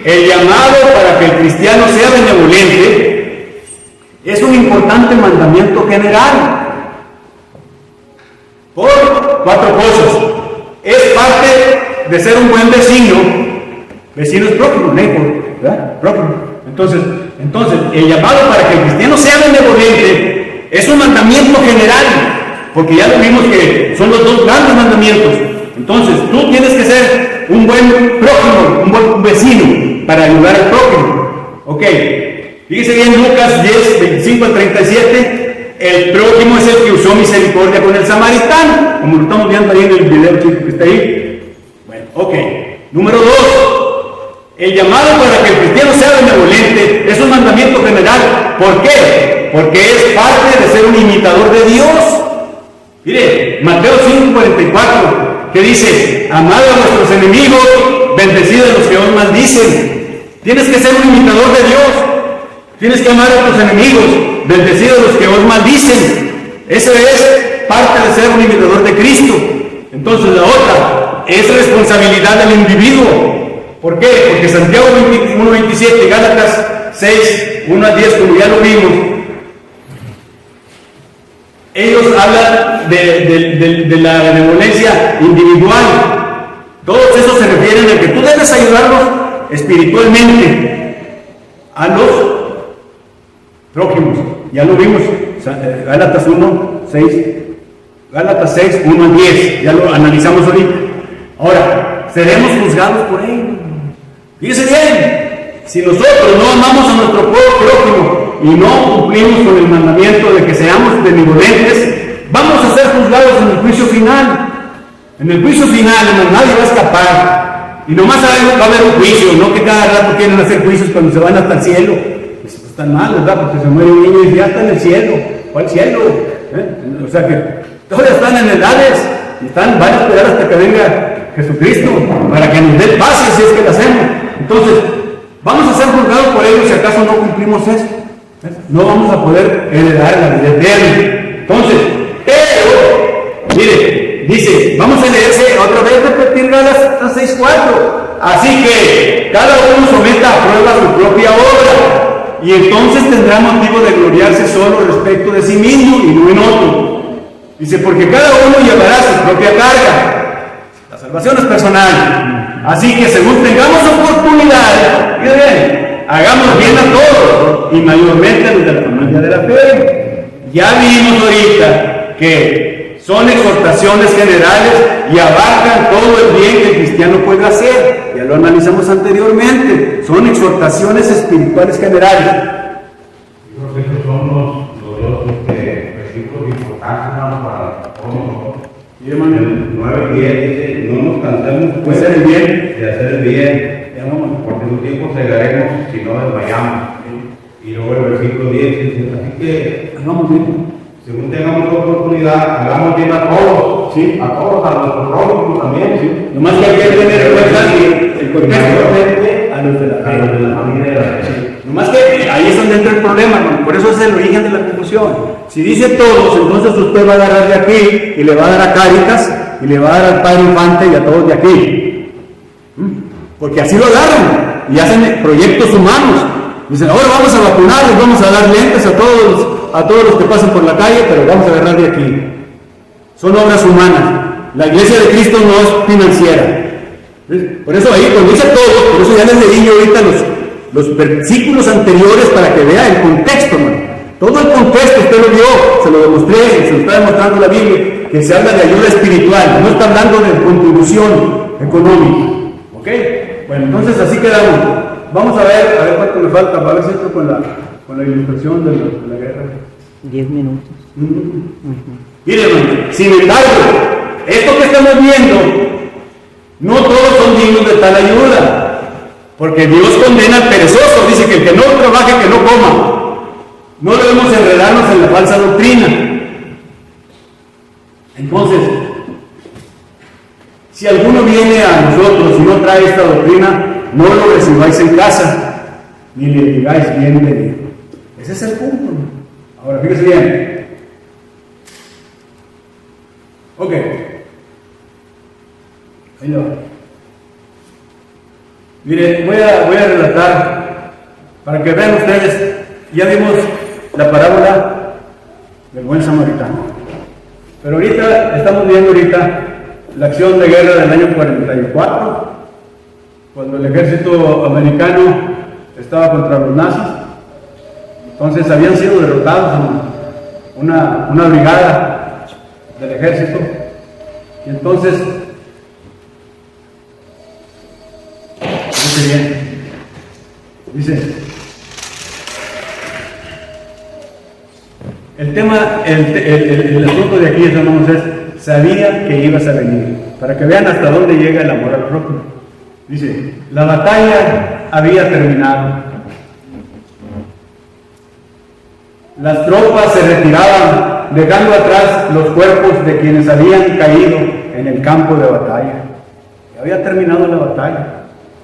el llamado para que el cristiano sea benevolente es un importante mandamiento general. Por 4 cosas. Es parte de ser un buen vecino. Vecino es prójimo, neighbor, ¿verdad? Prójimo. Entonces, el llamado para que el cristiano sea benevolente es un mandamiento general, porque ya lo vimos que son los 2 grandes mandamientos. Entonces, tú tienes que ser un buen prójimo, un buen vecino para ayudar al prójimo. Ok, fíjese bien Lucas 10:25-37. El prójimo es el que usó misericordia con el samaritano, como lo estamos viendo ahí en el video chico que está ahí. Bueno, ok. Número 2, el llamado para que el cristiano sea benevolente es un mandamiento general. ¿Por qué? Porque es parte de ser un imitador de Dios. Mire, Mateo 5:44, que dice, amad a vuestros enemigos, bendecid a los que os maldicen. Tienes que ser un imitador de Dios. Tienes que amar a tus enemigos, bendecid a los que os maldicen. Eso es parte de ser un imitador de Cristo. Entonces la otra es responsabilidad del individuo. ¿Por qué? Porque Santiago 1:27 y Gálatas 6:1-10, como ya lo vimos, ellos hablan de la benevolencia individual. Todos esos se refieren a que tú debes ayudarlos espiritualmente a los prójimos. Ya lo vimos, Gálatas 6:1-10, ya lo analizamos ahorita. Ahora, seremos juzgados por ellos. Fíjese bien, si nosotros no amamos a nuestro prójimo y no cumplimos con el mandamiento de que seamos benevolentes, vamos a ser juzgados en el juicio final. En el juicio final, hermano, nadie va a escapar. Y nomás sabemos que va a haber un juicio, no que cada rato quieren hacer juicios cuando se van hasta el cielo. Pues están mal, ¿verdad? Porque se muere un niño y ya está en el cielo. ¿Cuál cielo? O sea que todavía están en edades y van a esperar hasta que venga Jesucristo para que nos dé paz si es que lo hacemos. Entonces, vamos a ser juzgados por ellos si acaso no cumplimos eso. No vamos a poder heredar la vida eterna. Entonces, pero, mire, dice, vamos a leerse otra vez, repetir Gálatas 6:4. Así que cada uno someta a prueba su propia obra, y entonces tendrá motivo de gloriarse solo respecto de sí mismo y no en otro. Dice, porque cada uno llevará su propia carga. La salvación es personal. Así que según tengamos oportunidad, miren, hagamos bien a todos, y mayormente a los de la familia de la fe. Ya vimos ahorita que son exhortaciones generales y abarcan todo el bien que el cristiano puede hacer. Ya lo analizamos anteriormente. Son exhortaciones espirituales generales. Yo creo que estos son los dos versículos importantes, hermano, para todos nosotros. Y hermano, El 9 y 10 dice, no nos cansemos puede ser el bien. de hacer el bien, porque su tiempo cegaremos si no desmayamos. Y luego el versículo 10 dice, así que Hagamos bien. según tengamos la oportunidad, hagamos bien a todos, Sí. a todos, a nuestros prójimos también, sí. Nomás que hay que tener en cuenta el contexto a los de la A los de la familia de la fe. Nomás que ahí es donde entra el problema, hermano. Por eso es el origen de la confusión. Si dice todos, entonces usted va a agarrar de aquí y le va a dar a Cáritas y le va a dar al Padre Infante y a todos de aquí. Porque así lo agarran y hacen proyectos humanos. Dicen, ahora vamos a vacunarlos, vamos a dar lentes a todos los que pasan por la calle, pero vamos a agarrar de aquí. Son obras humanas. La iglesia de Cristo no es financiera. ¿Ves? Por eso ahí, cuando dice todo, por eso ya les leí yo ahorita los versículos anteriores para que vea el contexto, hermano. Todo el contexto usted lo vio, se lo demostré, se lo está demostrando la Biblia, que se habla de ayuda espiritual, no está hablando de contribución económica. ¿Ok? Bueno, entonces así quedamos. Vamos a ver cuánto me falta, para ver si entro con la ilustración de la guerra. 10 minutos. Miren, hermano, sin embargo, esto que estamos viendo, no todos son dignos de tal ayuda, porque Dios condena al perezoso, dice que el que no trabaje, que no coma. No debemos enredarnos en la falsa doctrina. Entonces, si alguno viene a nosotros y no trae esta doctrina, no lo recibáis en casa, ni le digáis bienvenido. Ese es el punto. Ahora, fíjese bien. Ok. Ahí lo va. Mire, voy a relatar para que vean ustedes. Ya vimos la parábola del buen samaritano. Pero ahorita estamos viendo la acción de guerra del año 44. Cuando el ejército americano estaba contra los nazis. Entonces habían sido derrotados en una brigada del ejército. Y entonces, dice, el tema, el asunto de aquí, hermanos, es, sabía que ibas a venir, para que vean hasta dónde llega el amor al prójimo. Dice, la batalla había terminado. Las tropas se retiraban, dejando atrás los cuerpos de quienes habían caído en el campo de batalla. Ya había terminado la batalla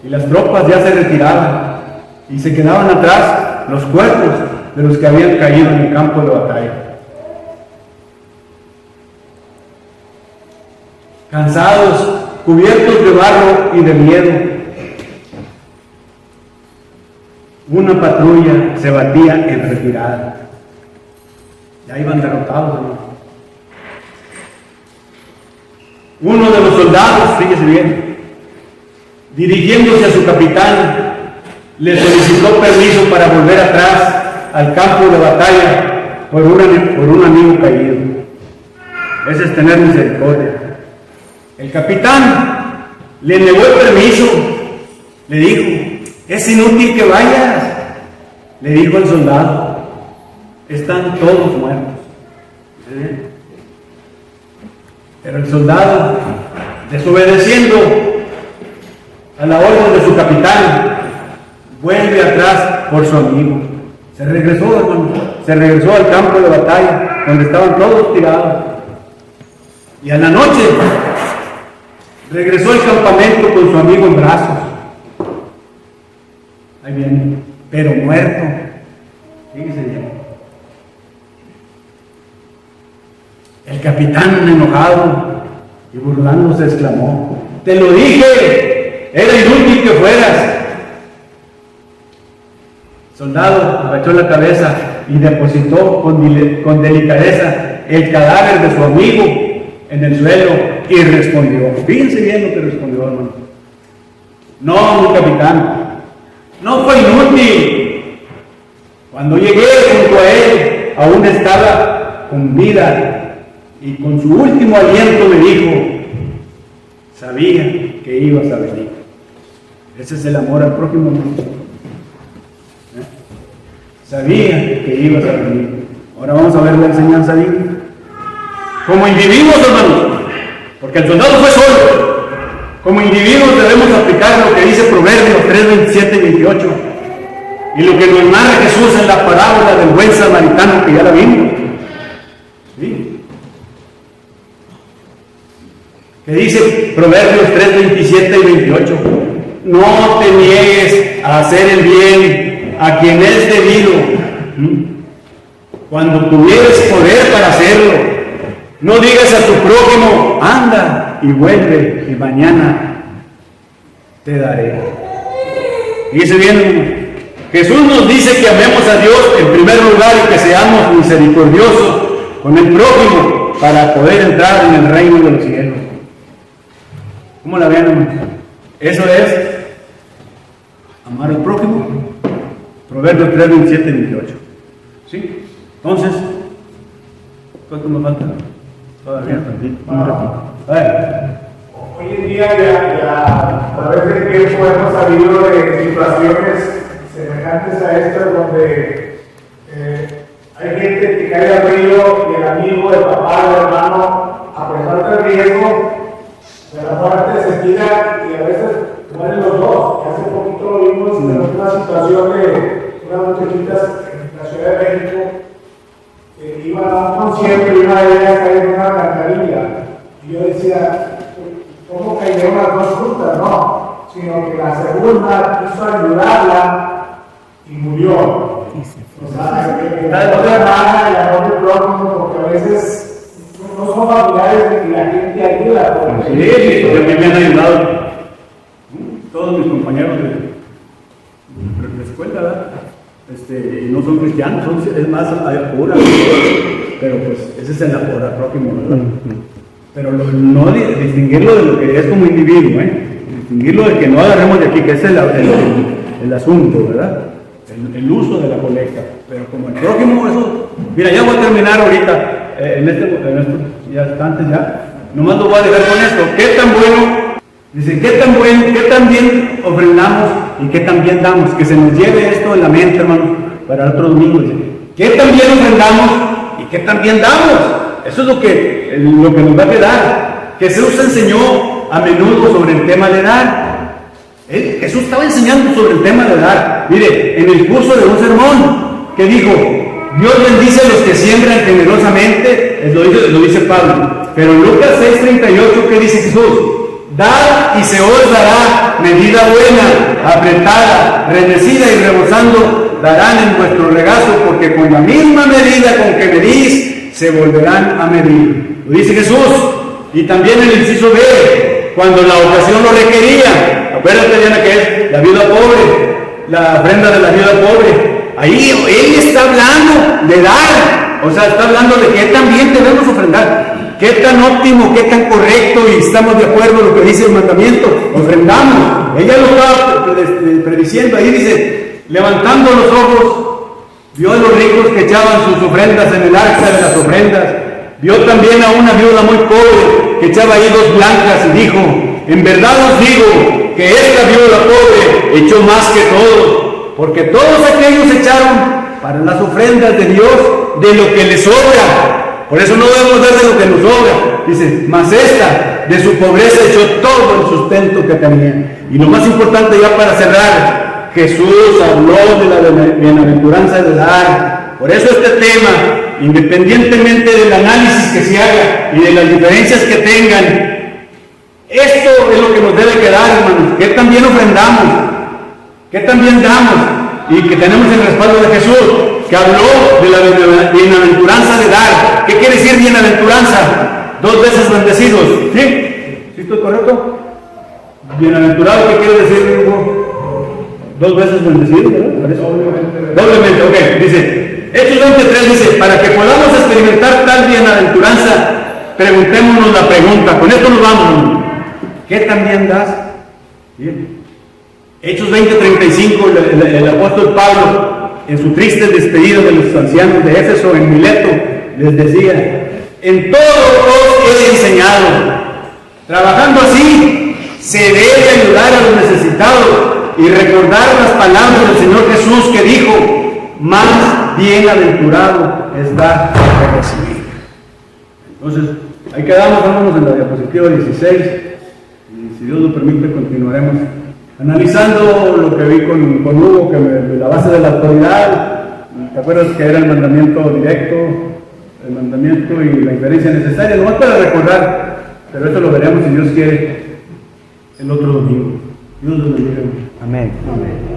y las tropas ya se retiraban y se quedaban atrás los cuerpos de los que habían caído en el campo de batalla. Cansados, cubiertos de barro y de miedo, una patrulla se batía en retirada. Ya iban derrotados, hermano. Uno de los soldados, fíjese bien, dirigiéndose a su capitán, le solicitó permiso para volver atrás al campo de batalla por un amigo caído. Ese es tener misericordia. El capitán le negó el permiso, le dijo, es inútil que vayas. Le dijo al soldado, están todos muertos. Pero el soldado, desobedeciendo a la orden de su capitán, vuelve atrás por su amigo. Se regresó, hermano, se regresó al campo de batalla, donde estaban todos tirados. Y a la noche regresó al campamento con su amigo en brazos. Ahí viene, pero muerto. Fíjese bien. El capitán, enojado y burlándose, exclamó: te lo dije, era inútil que fueras. El soldado agachó la cabeza y depositó con delicadeza el cadáver de su amigo en el suelo y respondió. Fíjense bien lo que respondió, hermano. No, mi capitán, no fue inútil. Cuando llegué junto a él, aún estaba con vida. Y con su último aliento me dijo: sabía que ibas a venir. Ese es el amor al prójimo. Sabía que ibas a venir. Ahora vamos a ver la enseñanza bíblica. Como individuos, hermanos, porque el soldado fue solo. Como individuos debemos aplicar lo que dice Proverbios 3, 27 y 28. Y lo que nos narra Jesús en la parábola del buen samaritano, que ya la vimos. ¿Sí? Que dice Proverbios 3, 27 y 28: no te niegues a hacer el bien a quien es debido, cuando tuvieres poder para hacerlo. No digas a tu prójimo: anda y vuelve, y mañana te daré. Dice bien, Jesús nos dice que amemos a Dios en primer lugar y que seamos misericordiosos con el prójimo para poder entrar en el reino de los cielos. ¿Cómo la ven, hermanos? Eso es amar al prójimo. Proverbios 3, 27 y 28. ¿Sí? Entonces, ¿cuánto me falta? Todavía tantito. A ver. Hoy en día ya a través del tiempo hemos salido de situaciones semejantes a estas donde hay gente que cae al río y el amigo, el papá, el hermano, a pesar del riesgo de la muerte, se tira y a veces mueren los dos. Y hace poquito lo vimos en una situación de unas muchachitas en la Ciudad de México que iban a un concierto y una de ellas cayó en una alcantarilla. Y yo decía: ¿cómo cayeron las dos juntas? No, sino que la segunda quiso ayudarla y murió. O sea, que la otra hermana y la otra prójimo, porque a veces no son familiares y la gente ayuda. Sí, porque me han ayudado todos mis compañeros de escuela, ¿verdad? Y no son cristianos, es más, hay cura, pero pues ese es el amor al prójimo, ¿verdad? Pero no distinguirlo de lo que es como individuo, distinguirlo de que no agarremos de aquí, que es el asunto, ¿verdad? El uso de la colecta. Pero como el prójimo, eso. Mira, ya voy a terminar ahorita, en estos instantes ya. Nomás lo voy a dejar con esto. ¿Qué tan bueno? Dice, ¿qué tan bien ofrendamos y qué tan bien damos? Que se nos lleve esto en la mente, hermanos, para el otro domingo. Dice, ¿qué tan bien ofrendamos y qué tan bien damos? Eso es lo que nos va a quedar. Jesús enseñó a menudo sobre el tema de dar. Jesús estaba enseñando sobre el tema de dar. Mire, en el curso de un sermón, que dijo: Dios bendice a los que siembran generosamente, lo dice Pablo. Pero en Lucas 6:38, ¿qué dice Jesús? Dad y se os dará medida buena, apretada, remecida y rebosando, darán en vuestro regazo, porque con la misma medida con que medís, se volverán a medir. Lo dice Jesús. Y también en el inciso B, cuando la ocasión lo requería. Acuérdate, Diana, que es la viuda pobre, la ofrenda de la viuda pobre. Ahí él está hablando de dar, o sea, está hablando de que también debemos ofrendar. Qué tan óptimo, qué tan correcto, y estamos de acuerdo en lo que dice el mandamiento, ofrendamos. Ella lo estaba prediciendo, ahí dice: levantando los ojos, vio a los ricos que echaban sus ofrendas en el arca de las ofrendas. Vio también a una viuda muy pobre que echaba ahí 2 blancas y dijo: en verdad os digo que esta viuda pobre echó más que todos, porque todos aquellos echaron para las ofrendas de Dios de lo que les sobra, Por eso no debemos dar de lo que nos sobra. Dice, mas esta, de su pobreza echó todo el sustento que tenía. Y lo más importante ya para cerrar, Jesús habló de la bienaventuranza de dar. Por eso este tema, independientemente del análisis que se haga y de las diferencias que tengan, esto es lo que nos debe quedar, hermanos. Que también ofrendamos, que también damos y que tenemos el respaldo de Jesús, que habló de la bienaventuranza de dar. ¿Qué quiere decir bienaventuranza? 2 veces bendecidos. ¿Sí? ¿Sí estoy correcto? Bienaventurado, ¿qué quiere decir, Hugo? 2 veces bendecidos, ¿verdad? Doblemente, ok. Dice, Hechos 23 dice, para que podamos experimentar tal bienaventuranza, preguntémonos la pregunta. Con esto nos vamos. ¿Qué también das? Bien. Hechos 20:35, el apóstol Pablo, en su triste despedida de los ancianos de Éfeso en Mileto, les decía, en todo os he enseñado. Trabajando así, se debe ayudar a los necesitados y recordar las palabras del Señor Jesús que dijo, más bienaventurado es dar que recibir. Entonces, ahí quedamos, vámonos en la diapositiva 16. Y si Dios lo permite, continuaremos analizando lo que vi con Hugo, que la base de la autoridad. ¿Te acuerdas que era el mandamiento directo, el mandamiento y la inferencia necesaria? Nomás para recordar, pero esto lo veremos si Dios quiere el otro domingo. Dios los bendiga. Amén. Amén.